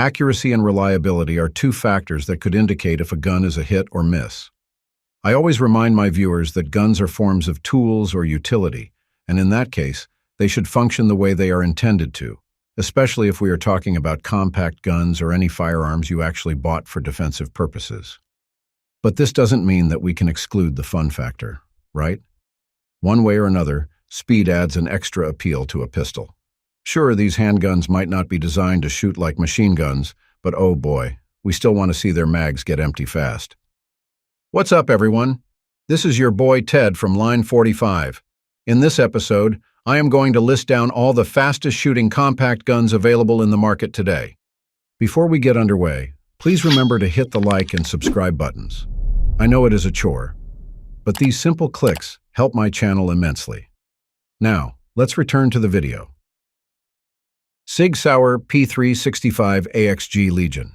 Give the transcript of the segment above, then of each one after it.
Accuracy and reliability are two factors that could indicate if a gun is a hit or miss. I always remind my viewers that guns are forms of tools or utility, and in that case, they should function the way they are intended to, especially if we are talking about compact guns or any firearms you actually bought for defensive purposes. But this doesn't mean that we can exclude the fun factor, right? One way or another, speed adds an extra appeal to a pistol. Sure, these handguns might not be designed to shoot like machine guns, but oh boy, we still want to see their mags get empty fast. What's up, everyone? This is your boy Ted from Line45. In this episode, I am going to list down all the fastest shooting compact guns available in the market today. Before we get underway, please remember to hit the like and subscribe buttons. I know it is a chore, but these simple clicks help my channel immensely. Now, let's return to the video. Sig Sauer P365 AXG Legion.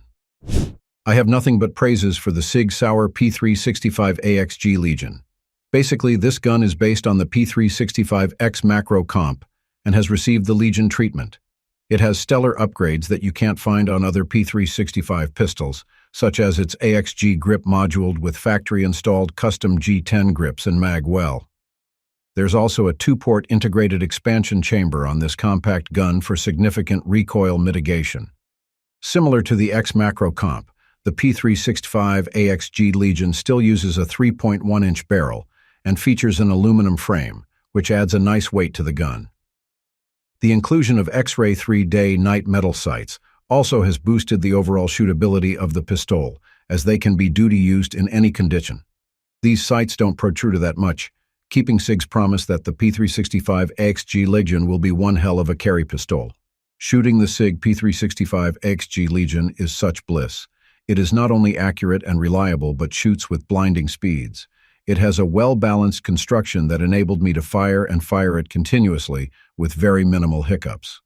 I have nothing but praises for the Sig Sauer P365 AXG Legion. Basically, this gun is based on the P365 XMacro comp and has received the Legion treatment. It has stellar upgrades that you can't find on other P365 pistols, such as its AXG grip module with factory-installed custom G10 grips and mag well. There's also a 2-port integrated expansion chamber on this compact gun for significant recoil mitigation. Similar to the XMacro comp, the P365 AXG Legion still uses a 3.1-inch barrel and features an aluminum frame, which adds a nice weight to the gun. The inclusion of X-ray 3-day night metal sights also has boosted the overall shootability of the pistol, as they can be duty-used in any condition. These sights don't protrude that much, keeping Sig's promise that the P365 AXG Legion will be one hell of a carry pistol. Shooting the Sig P365 AXG Legion is such bliss. It is not only accurate and reliable but shoots with blinding speeds. It has a well-balanced construction that enabled me to fire it continuously with very minimal hiccups.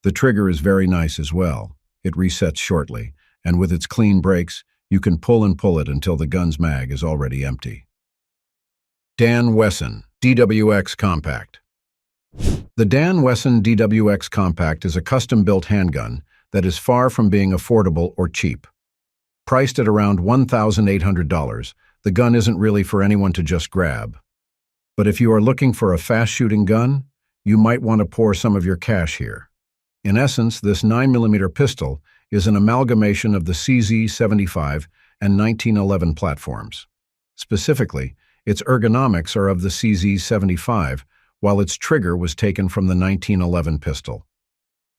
The trigger is very nice as well. It resets shortly, and with its clean brakes, you can pull it until the gun's mag is already empty. Wesson DWX Compact. The Wesson DWX Compact is a custom-built handgun that is far from being affordable or cheap. Priced at around $1,800, the gun isn't really for anyone to just grab. But if you are looking for a fast-shooting gun, you might want to pour some of your cash here. In essence, this 9mm pistol is an amalgamation of the CZ75 and 1911 platforms. Specifically, its ergonomics are of the CZ75, while its trigger was taken from the 1911 pistol.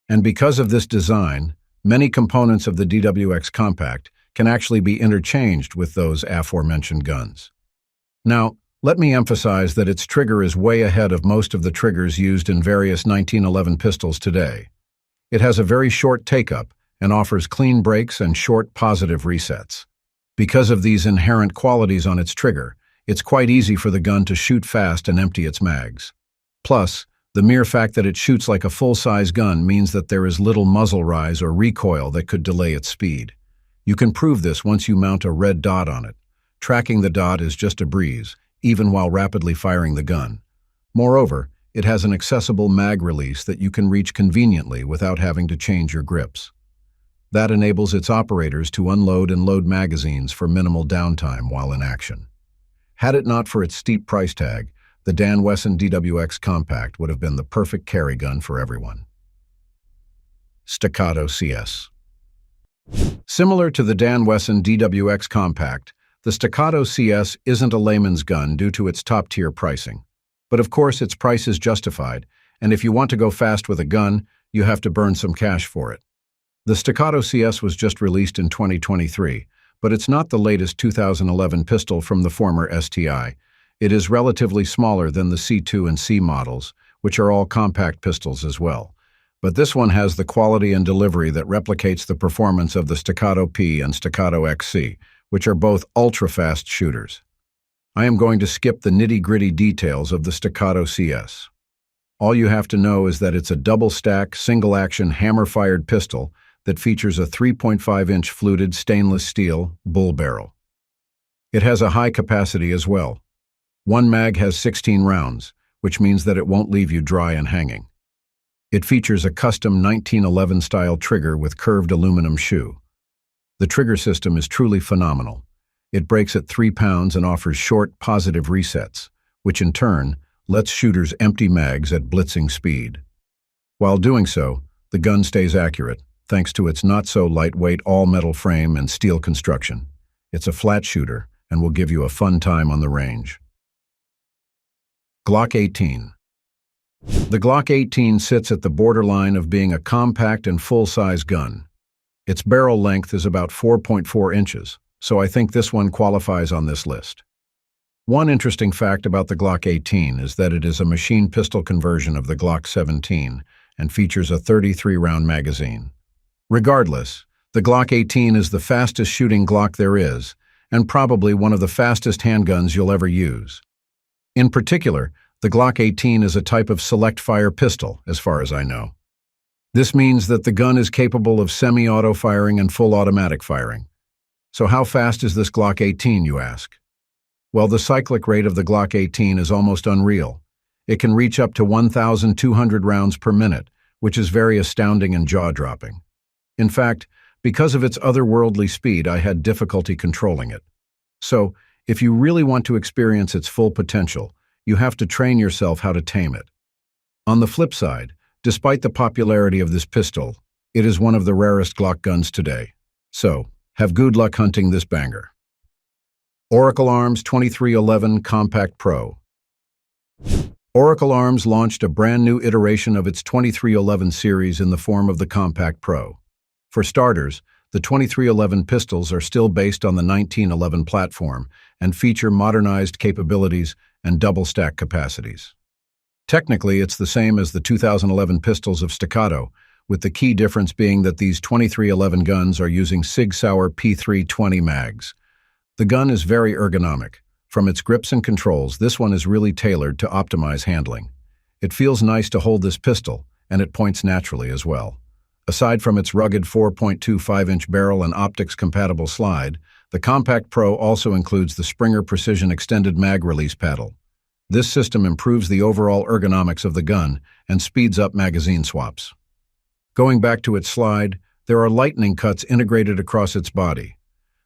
And because of this design, many components of the DWX Compact can actually be interchanged with those aforementioned guns. Now, let me emphasize that its trigger is way ahead of most of the triggers used in various 1911 pistols today. It has a very short take-up and offers clean brakes and short positive resets. Because of these inherent qualities on its trigger, it's quite easy for the gun to shoot fast and empty its mags. Plus, the mere fact that it shoots like a full-size gun means that there is little muzzle rise or recoil that could delay its speed. You can prove this once you mount a red dot on it. Tracking the dot is just a breeze, even while rapidly firing the gun. Moreover, it has an accessible mag release that you can reach conveniently without having to change your grips. That enables its operators to unload and load magazines for minimal downtime while in action. Had it not for its steep price tag, the Wesson DWX Compact would have been the perfect carry gun for everyone. Staccato CS. Similar to the Wesson DWX Compact, the Staccato CS isn't a layman's gun due to its top-tier pricing. But of course, its price is justified, and if you want to go fast with a gun, you have to burn some cash for it. The Staccato CS was just released in 2023, but it's not the latest 2011 pistol from the former STI. It is relatively smaller than the C2 and C models, which are all compact pistols as well. But this one has the quality and delivery that replicates the performance of the Staccato P and Staccato XC, which are both ultra-fast shooters. I am going to skip the nitty-gritty details of the Staccato CS. All you have to know is that it's a double-stack, single-action, hammer-fired pistol that features a 3.5-inch fluted stainless steel bull barrel. It has a high capacity as well. One mag has 16 rounds, which means that it won't leave you dry and hanging. It features a custom 1911-style trigger with curved aluminum shoe. The trigger system is truly phenomenal. It breaks at 3 pounds and offers short, positive resets, which in turn lets shooters empty mags at blitzing speed. While doing so, the gun stays accurate, thanks to its not-so-lightweight all-metal frame and steel construction. It's a flat shooter and will give you a fun time on the range. Glock 18. The Glock 18 sits at the borderline of being a compact and full-size gun. Its barrel length is about 4.4 inches, so I think this one qualifies on this list. One interesting fact about the Glock 18 is that it is a machine pistol conversion of the Glock 17 and features a 33-round magazine. Regardless, the Glock 18 is the fastest shooting Glock there is, and probably one of the fastest handguns you'll ever use. In particular, the Glock 18 is a type of select-fire pistol, as far as I know. This means that the gun is capable of semi-auto firing and full automatic firing. So how fast is this Glock 18, you ask? Well, the cyclic rate of the Glock 18 is almost unreal. It can reach up to 1,200 rounds per minute, which is very astounding and jaw-dropping. In fact, because of its otherworldly speed, I had difficulty controlling it. So, if you really want to experience its full potential, you have to train yourself how to tame it. On the flip side, despite the popularity of this pistol, it is one of the rarest Glock guns today. So, have good luck hunting this banger. Oracle Arms 2311 Compact Pro. Oracle Arms launched a brand new iteration of its 2311 series in the form of the Compact Pro. For starters, the 2311 pistols are still based on the 1911 platform and feature modernized capabilities and double-stack capacities. Technically, it's the same as the 2011 pistols of Staccato, with the key difference being that these 2311 guns are using Sig Sauer P320 mags. The gun is very ergonomic. From its grips and controls, this one is really tailored to optimize handling. It feels nice to hold this pistol, and it points naturally as well. Aside from its rugged 4.25-inch barrel and optics-compatible slide, the Compact Pro also includes the Springer Precision Extended Mag Release Paddle. This system improves the overall ergonomics of the gun and speeds up magazine swaps. Going back to its slide, there are lightning cuts integrated across its body.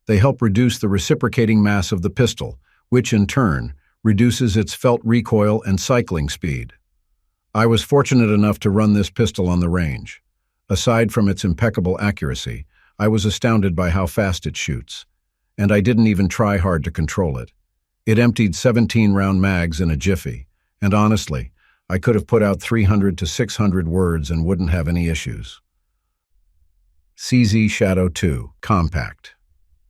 They help reduce the reciprocating mass of the pistol, which in turn reduces its felt recoil and cycling speed. I was fortunate enough to run this pistol on the range. Aside from its impeccable accuracy, I was astounded by how fast it shoots. And I didn't even try hard to control it. It emptied 17-round mags in a jiffy, and honestly, I could have put out 300 to 600 words and wouldn't have any issues. CZ Shadow 2 Compact.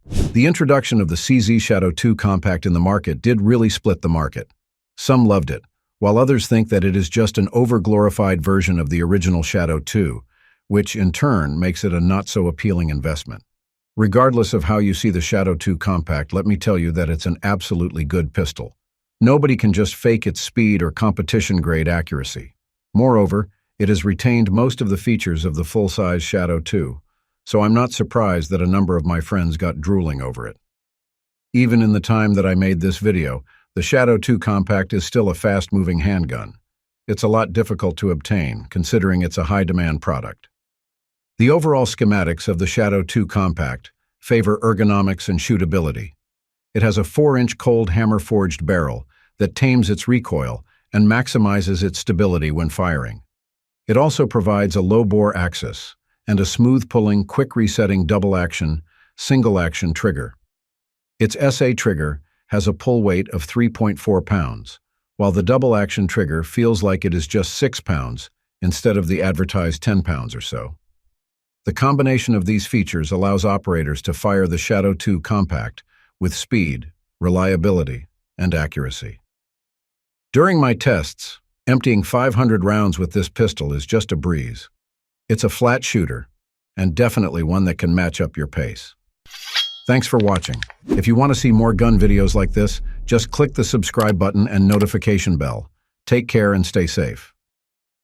The introduction of the CZ Shadow 2 Compact in the market did really split the market. Some loved it, while others think that it is just an over-glorified version of the original Shadow 2, which in turn makes it a not-so-appealing investment. Regardless of how you see the Shadow 2 Compact, let me tell you that it's an absolutely good pistol. Nobody can just fake its speed or competition-grade accuracy. Moreover, it has retained most of the features of the full-size Shadow 2, so I'm not surprised that a number of my friends got drooling over it. Even in the time that I made this video, the Shadow 2 Compact is still a fast-moving handgun. It's a lot difficult to obtain, considering it's a high-demand product. The overall schematics of the Shadow 2 Compact favor ergonomics and shootability. It has a 4-inch cold hammer-forged barrel that tames its recoil and maximizes its stability when firing. It also provides a low-bore axis and a smooth-pulling, quick-resetting double-action, single-action trigger. Its SA trigger has a pull weight of 3.4 pounds, while the double-action trigger feels like it is just 6 pounds instead of the advertised 10 pounds or so. The combination of these features allows operators to fire the Shadow 2 Compact with speed, reliability, and accuracy. During my tests, emptying 500 rounds with this pistol is just a breeze. It's a flat shooter, and definitely one that can match up your pace. Thanks for watching. If you want to see more gun videos like this, just click the subscribe button and notification bell. Take care and stay safe.